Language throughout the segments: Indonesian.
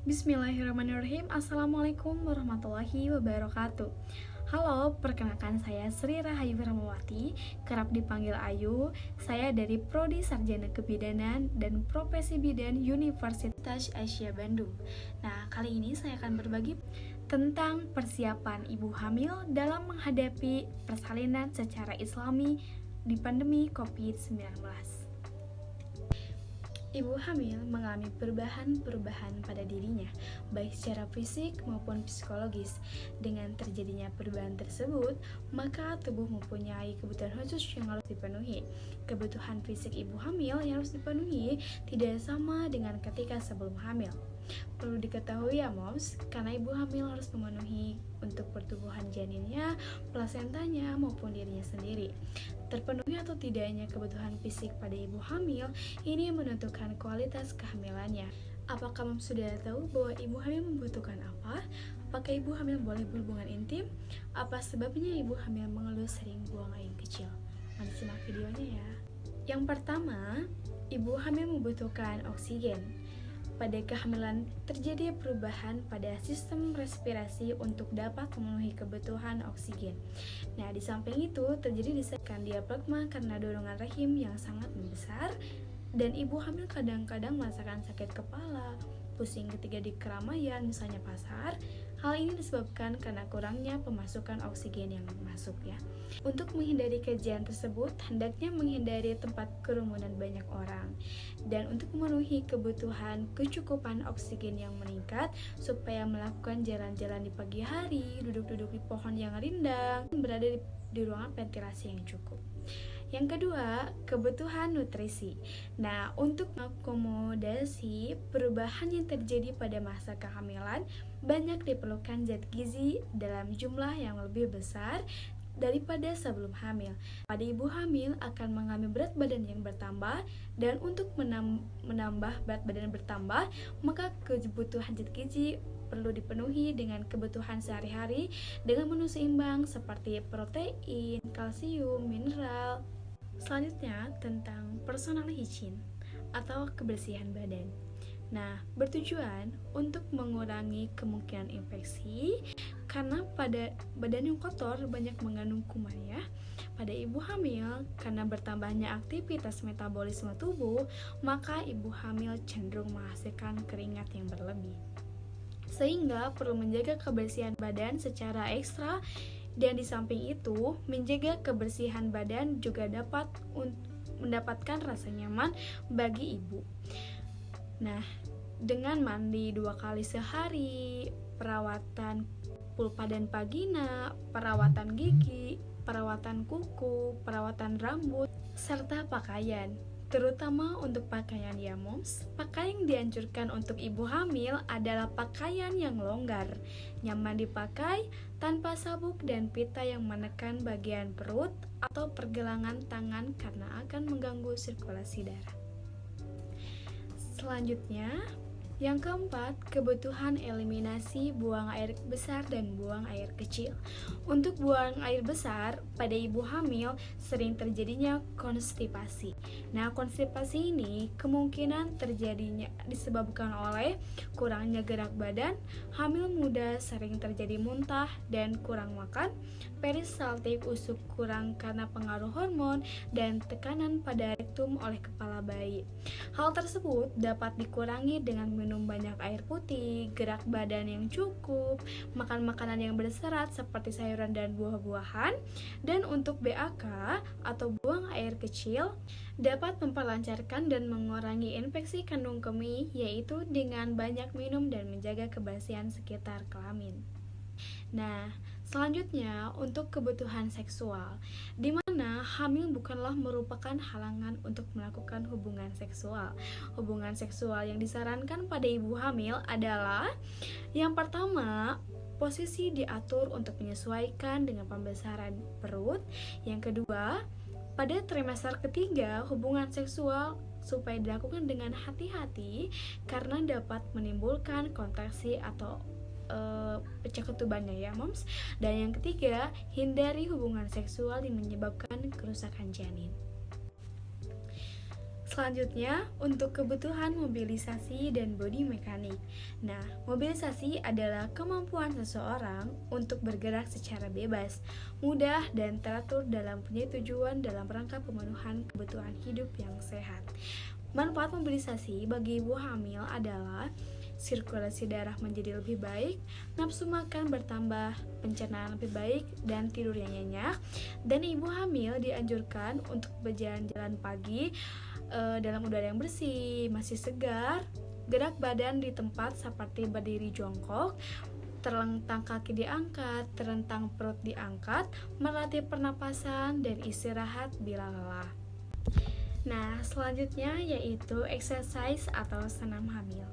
Bismillahirrahmanirrahim. Assalamualaikum warahmatullahi wabarakatuh. Halo, perkenalkan saya Sri Rahayu Firmawati, kerap dipanggil Ayu. Saya dari Prodi Sarjana Kebidanan dan Profesi Bidan Universitas Asia Bandung. Nah, kali ini saya akan berbagi tentang persiapan ibu hamil dalam menghadapi persalinan secara Islami di pandemi COVID-19. Ibu hamil mengalami perubahan-perubahan pada dirinya, baik secara fisik maupun psikologis. Dengan terjadinya perubahan tersebut, maka tubuh mempunyai kebutuhan khusus yang harus dipenuhi. Kebutuhan fisik ibu hamil yang harus dipenuhi tidak sama dengan ketika sebelum hamil. Perlu diketahui ya moms, karena ibu hamil harus memenuhi untuk pertumbuhan janinnya, plasentanya maupun dirinya sendiri. Terpenuhi atau tidaknya kebutuhan fisik pada ibu hamil ini menentukan kualitas kehamilannya. Apakah moms sudah tahu bahwa ibu hamil membutuhkan apa? Apakah ibu hamil boleh berhubungan intim? Apa sebabnya ibu hamil mengeluh sering buang air kecil? Mari simak videonya ya. Yang pertama, ibu hamil membutuhkan oksigen. Pada kehamilan terjadi perubahan pada sistem respirasi untuk dapat memenuhi kebutuhan oksigen. Nah, di samping itu terjadi desakan diafragma karena dorongan rahim yang sangat membesar, dan ibu hamil kadang-kadang merasakan sakit kepala, pusing ketika di keramaian, misalnya pasar. Hal ini disebabkan karena kurangnya pemasukan oksigen yang masuk ya. Untuk menghindari kejadian tersebut, hendaknya menghindari tempat kerumunan banyak orang. Dan untuk memenuhi kebutuhan kecukupan oksigen yang meningkat, supaya melakukan jalan-jalan di pagi hari, duduk-duduk di pohon yang rindang, berada di ruangan ventilasi yang cukup. Yang kedua, kebutuhan nutrisi. Nah, untuk mengakomodasi perubahan yang terjadi pada masa kehamilan, banyak diperlukan zat gizi dalam jumlah yang lebih besar daripada sebelum hamil. Pada ibu hamil akan mengalami berat badan yang bertambah, dan untuk menambah berat badan bertambah, maka kebutuhan zat gizi perlu dipenuhi dengan kebutuhan sehari-hari dengan menu seimbang seperti protein, kalsium, mineral. Selanjutnya tentang personal hygiene atau kebersihan badan. Nah, bertujuan untuk mengurangi kemungkinan infeksi karena pada badan yang kotor banyak mengandung kuman ya. Pada ibu hamil, karena bertambahnya aktivitas metabolisme tubuh, maka ibu hamil cenderung menghasilkan keringat yang berlebih. Sehingga perlu menjaga kebersihan badan secara ekstra, dan di samping itu menjaga kebersihan badan juga dapat mendapatkan rasa nyaman bagi ibu. Nah, dengan mandi 2 kali sehari, perawatan pulpa dan vagina, perawatan gigi, perawatan kuku, perawatan rambut, serta pakaian. Terutama untuk pakaian ya moms, pakaian yang dianjurkan untuk ibu hamil adalah pakaian yang longgar, nyaman dipakai, tanpa sabuk dan pita yang menekan bagian perut atau pergelangan tangan karena akan mengganggu sirkulasi darah. Selanjutnya, yang keempat, kebutuhan eliminasi buang air besar dan buang air kecil. Untuk buang air besar, pada ibu hamil sering terjadinya konstipasi. Nah, konstipasi ini kemungkinan terjadinya disebabkan oleh kurangnya gerak badan, hamil muda sering terjadi muntah dan kurang makan, peristaltik usuk kurang karena pengaruh hormon, dan tekanan pada rektum oleh kepala bayi. Hal tersebut dapat dikurangi dengan minum banyak air putih, gerak badan yang cukup, makan makanan yang berserat seperti sayuran dan buah-buahan, dan untuk BAK atau buang air kecil dapat memperlancarkan dan mengurangi infeksi kandung kemih, yaitu dengan banyak minum dan menjaga kebersihan sekitar kelamin. Nah, selanjutnya untuk kebutuhan seksual, di mana hamil bukanlah merupakan halangan untuk melakukan hubungan seksual. Hubungan seksual yang disarankan pada ibu hamil adalah yang pertama, posisi diatur untuk menyesuaikan dengan pembesaran perut. Yang kedua, pada trimester ketiga, hubungan seksual supaya dilakukan dengan hati-hati karena dapat menimbulkan kontraksi atau pecah ketubannya ya moms. Dan yang ketiga, hindari hubungan seksual yang menyebabkan kerusakan janin. Selanjutnya, untuk kebutuhan mobilisasi dan bodi mekanik. Nah, mobilisasi adalah kemampuan seseorang untuk bergerak secara bebas, mudah, dan teratur dalam tujuan dalam rangka pemenuhan kebutuhan hidup yang sehat. Manfaat mobilisasi bagi ibu hamil adalah sirkulasi darah menjadi lebih baik, nafsu makan bertambah, pencernaan lebih baik, dan tidur yang nyenyak. Dan ibu hamil dianjurkan untuk berjalan-jalan pagi dalam udara yang bersih, masih segar, gerak badan di tempat seperti berdiri jongkok, terlentang kaki diangkat, terentang perut diangkat, melatih pernapasan, dan istirahat bila lelah. Nah, selanjutnya yaitu exercise atau senam hamil.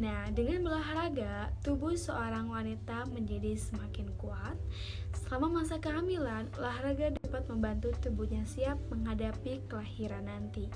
Nah, dengan berolahraga, tubuh seorang wanita menjadi semakin kuat. Selama masa kehamilan, olahraga dapat membantu tubuhnya siap menghadapi kelahiran nanti.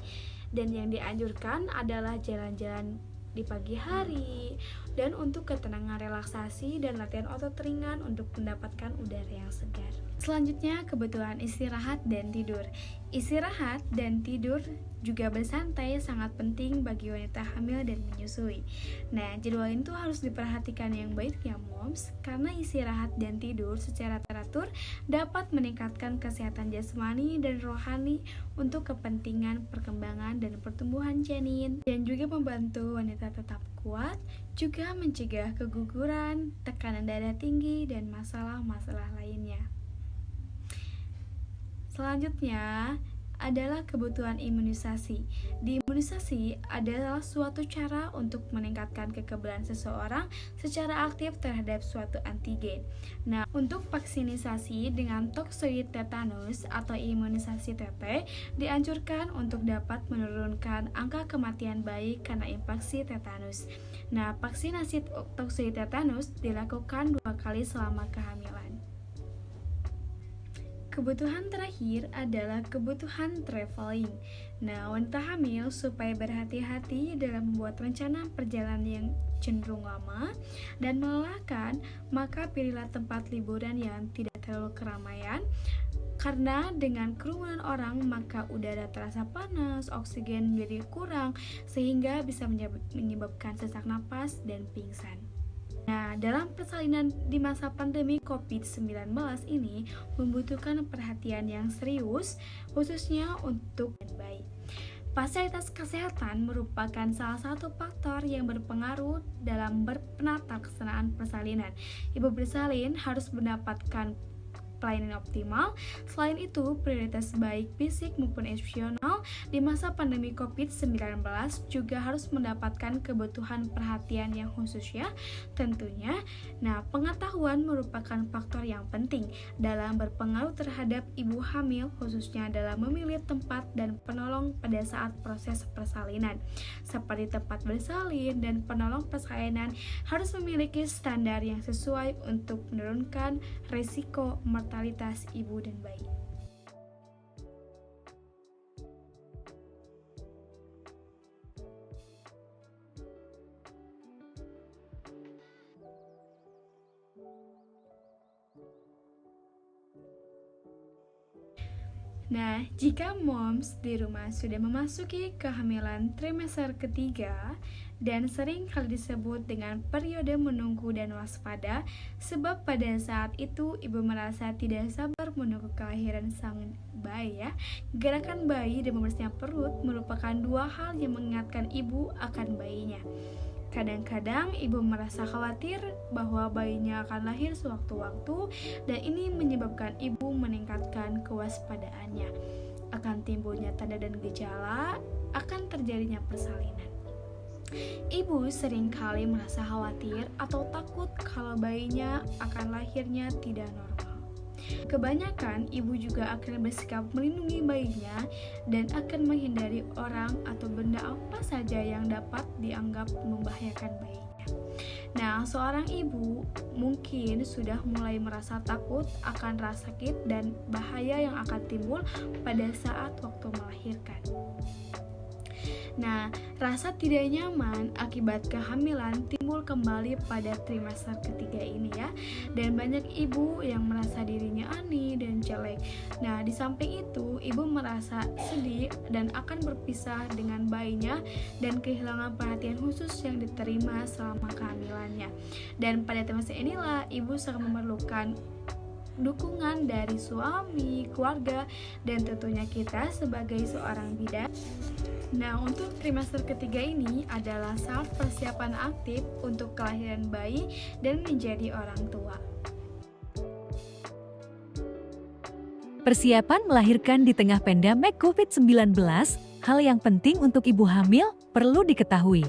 Dan yang dianjurkan adalah jalan-jalan di pagi hari, dan untuk ketenangan relaksasi dan latihan otot ringan untuk mendapatkan udara yang segar. Selanjutnya, kebutuhan istirahat dan tidur. Istirahat dan tidur juga bersantai sangat penting bagi wanita hamil dan menyusui. Nah, jadwal itu harus diperhatikan yang baik ya moms, karena istirahat dan tidur secara teratur dapat meningkatkan kesehatan jasmani dan rohani untuk kepentingan perkembangan dan pertumbuhan janin, dan juga membantu wanita tetap kuat, juga mencegah keguguran, tekanan darah tinggi, dan masalah-masalah lainnya. Selanjutnya adalah kebutuhan imunisasi. Imunisasi adalah suatu cara untuk meningkatkan kekebalan seseorang secara aktif terhadap suatu antigen. Nah, untuk vaksinisasi dengan toksoid tetanus atau imunisasi TT dianjurkan untuk dapat menurunkan angka kematian bayi karena infeksi tetanus. Nah, vaksinasi toksoid tetanus dilakukan 2 kali selama kehamilan. Kebutuhan terakhir adalah kebutuhan traveling. Nah, wanita hamil supaya berhati-hati dalam membuat rencana perjalanan yang cenderung lama dan melelahkan, maka pilihlah tempat liburan yang tidak terlalu keramaian. Karena dengan kerumunan orang, maka udara terasa panas, oksigen menjadi kurang, sehingga bisa menyebabkan sesak napas dan pingsan. Nah, dalam persalinan di masa pandemi COVID-19 ini membutuhkan perhatian yang serius, khususnya untuk bayi. Fasilitas kesehatan merupakan salah satu faktor yang berpengaruh dalam penata pelaksanaan persalinan. Ibu bersalin harus mendapatkan pelayanan optimal. Selain itu, prioritas baik fisik maupun emosional di masa pandemi COVID-19 juga harus mendapatkan kebutuhan perhatian yang khusus ya, tentunya. Nah, pengetahuan merupakan faktor yang penting dalam berpengaruh terhadap ibu hamil, khususnya dalam memilih tempat dan penolong pada saat proses persalinan. Seperti tempat bersalin dan penolong persalinan harus memiliki standar yang sesuai untuk menurunkan risiko mortalitas ibu dan bayi. Nah, jika moms di rumah sudah memasuki kehamilan trimester ketiga dan sering kali disebut dengan periode menunggu dan waspada, sebab pada saat itu ibu merasa tidak sabar menunggu kelahiran sang bayi ya. Gerakan bayi dan membersihkan perut merupakan 2 hal yang mengingatkan ibu akan bayinya. Kadang-kadang ibu merasa khawatir bahwa bayinya akan lahir sewaktu-waktu, dan ini menyebabkan ibu meningkatkan kewaspadaannya akan timbulnya tanda dan gejala akan terjadinya persalinan. Ibu seringkali merasa khawatir atau takut kalau bayinya akan lahirnya tidak normal. Kebanyakan ibu juga akan bersikap melindungi bayinya dan akan menghindari orang atau benda apa saja yang dapat dianggap membahayakan bayinya. Nah, seorang ibu mungkin sudah mulai merasa takut akan rasa sakit dan bahaya yang akan timbul pada saat waktu melahirkan. Nah, rasa tidak nyaman akibat kehamilan timbul kembali pada trimester ketiga ini ya. dan banyak ibu yang merasa dirinya aneh dan jelek. Nah, di samping itu, ibu merasa sedih dan akan berpisah dengan bayinya dan kehilangan perhatian khusus yang diterima selama kehamilannya. Dan pada masa inilah ibu sangat memerlukan dukungan dari suami, keluarga, dan tentunya kita sebagai seorang bidan. Nah, untuk trimester ketiga ini adalah saat persiapan aktif untuk kelahiran bayi dan menjadi orang tua. Persiapan melahirkan di tengah pandemi COVID-19, hal yang penting untuk ibu hamil perlu diketahui.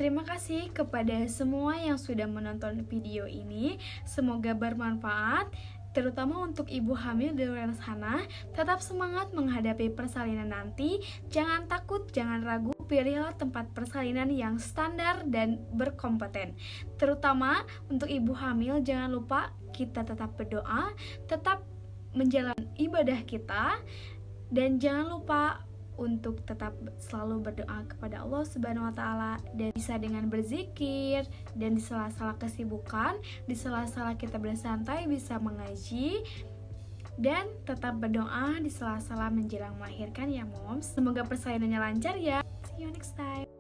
Terima kasih kepada semua yang sudah menonton video ini. Semoga bermanfaat, terutama untuk ibu hamil di luar sana. Tetap semangat menghadapi persalinan nanti. Jangan takut, jangan ragu. Pilihlah tempat persalinan yang standar dan berkompeten. Terutama untuk ibu hamil, jangan lupa kita tetap berdoa, tetap menjalankan ibadah kita, dan jangan lupa untuk tetap selalu berdoa kepada Allah Subhanahu wa Ta'ala, dan bisa dengan berzikir, dan di sela-sela kesibukan, di sela-sela kita bersantai bisa mengaji, dan tetap berdoa di sela-sela menjelang melahirkan ya moms. Semoga persalinannya lancar ya. See you next time.